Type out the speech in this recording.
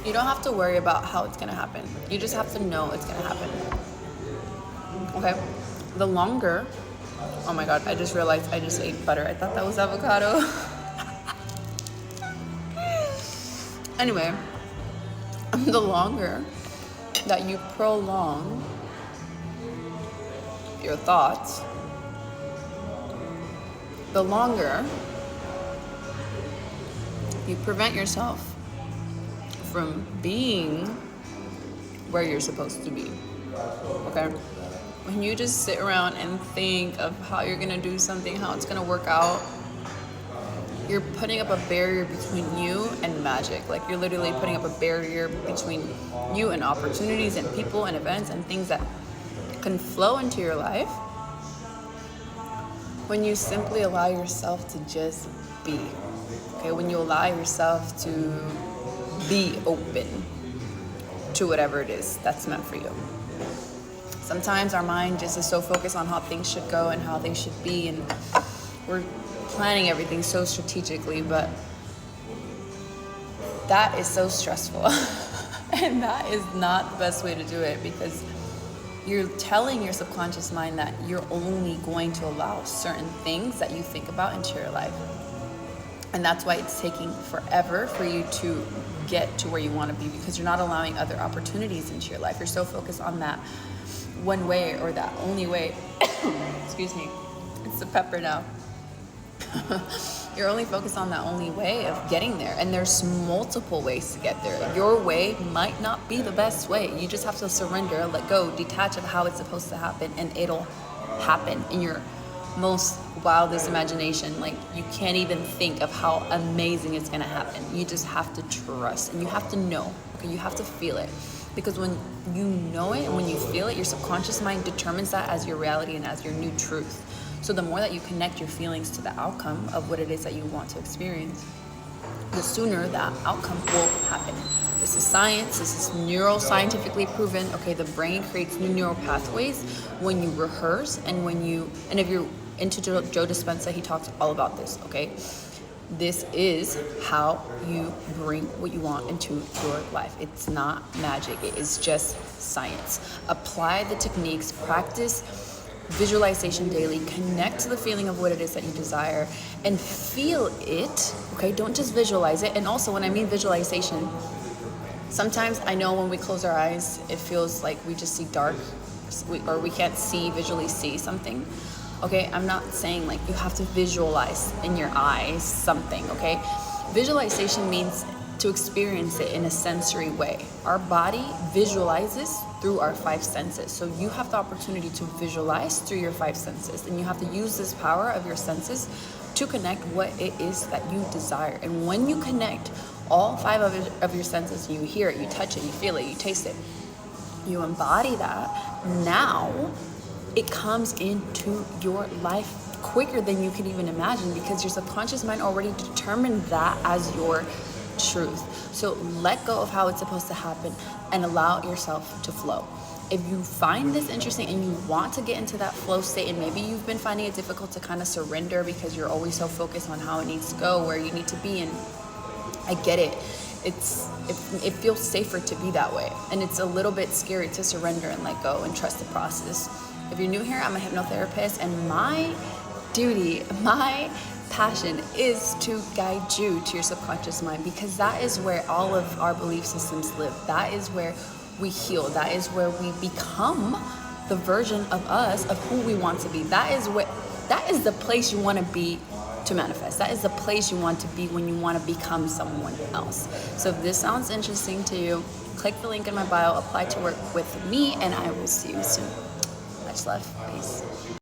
You don't have to worry about how it's gonna happen. You just have to know it's gonna happen. Okay? The longer, oh my God, I just realized I just ate butter. I thought that was avocado. Anyway, the longer that you prolong your thoughts, the longer you prevent yourself from being where you're supposed to be. Okay? When you just sit around and think of how you're gonna do something, how it's gonna work out, you're putting up a barrier between you and magic. Like, you're literally putting up a barrier between you and opportunities and people and events and things that can flow into your life when you simply allow yourself to just be. Okay, when you allow yourself to be open to whatever it is that's meant for you. Sometimes our mind just is so focused on how things should go and how they should be, and we're planning everything so strategically, but that is so stressful. And that is not the best way to do it, because you're telling your subconscious mind that you're only going to allow certain things that you think about into your life. And that's why it's taking forever for you to get to where you want to be, because you're not allowing other opportunities into your life. You're so focused on that one way or that only way. Excuse me. It's the pepper now. You're only focused on that only way of getting there. And there's multiple ways to get there. Your way might not be the best way. You just have to surrender, let go, detach of how it's supposed to happen, and it'll happen in your most wildest imagination. Like, you can't even think of how amazing it's gonna happen. You just have to trust, and you have to know. Okay, you have to feel it, because when you know it and when you feel it, your subconscious mind determines that as your reality and as your new truth. So the more that you connect your feelings to the outcome of what it is that you want to experience, the sooner that outcome will happen. This is science. This is neuroscientifically proven. Okay, the brain creates new neural pathways when you rehearse, and if you're into Joe Dispenza, he talks all about this. Okay, this is how you bring what you want into your life. It's not magic. It is just science. Apply the techniques. Practice visualization daily. Connect to the feeling of what it is that you desire and feel it. Okay, don't just visualize it. And also, when I mean visualization, sometimes I know when we close our eyes, it feels like we just see dark, or we can't visually see something. Okay, I'm not saying like you have to visualize in your eyes something. Okay, visualization means to experience it in a sensory way. Our body visualizes through our five senses. So you have the opportunity to visualize through your five senses, and you have to use this power of your senses to connect what it is that you desire. And when you connect all five of your senses, you hear it, you touch it, you feel it, you taste it, you embody that, now it comes into your life quicker than you can even imagine, because your subconscious mind already determined that as your truth. So let go of how it's supposed to happen and allow yourself to flow. If you find this interesting and you want to get into that flow state, and maybe you've been finding it difficult to kind of surrender because you're always so focused on how it needs to go, where you need to be, and I get it. It feels safer to be that way, and it's a little bit scary to surrender and let go and trust the process. If you're new here, I'm a hypnotherapist, and my duty, my passion is to guide you to your subconscious mind, because that is where all of our belief systems live. That is where we heal. That is where we become the version of us, of who we want to be. That is the place you want to be to manifest. That is the place you want to be when you want to become someone else. So if this sounds interesting to you, click the link in my bio, apply to work with me, and I will see you soon. Much love. Peace.